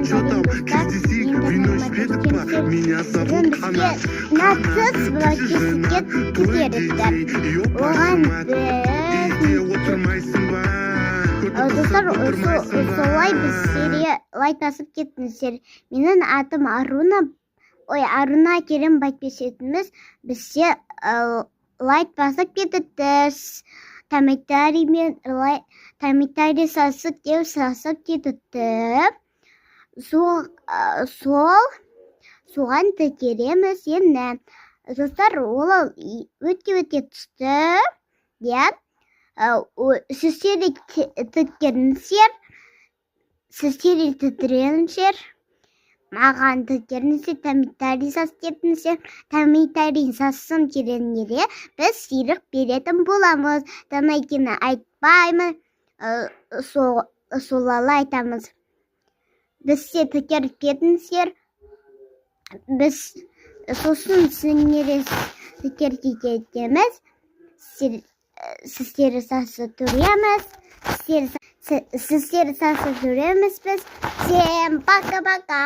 Сырым достар, меня зовут Хана. Достар, солай біз серия лайк басып кеттіңіздер. Менің атым Аруна Керім Байтбесетіміз. Бізде лайк басып кеттіңіз. Комментарий сасып кеттіңіз. Соған текереміз енді. Достар, ол өтке түсті. Сіздер тіткеріңіздер. Маған тіткеріңіздер, комментарий сасып кеттіңіздер. Комментарий сасым керенлерге біз сыйлық беретін боламыз. Екені айтпаймын, солалы айтамыз. Біз тіткеріп кетіңіздер. Біз сосын сіңерес тіткерге кетеміз. Сіздері сасы көреміз. Сіздері сасы көреміз біз. Всем пока-пока.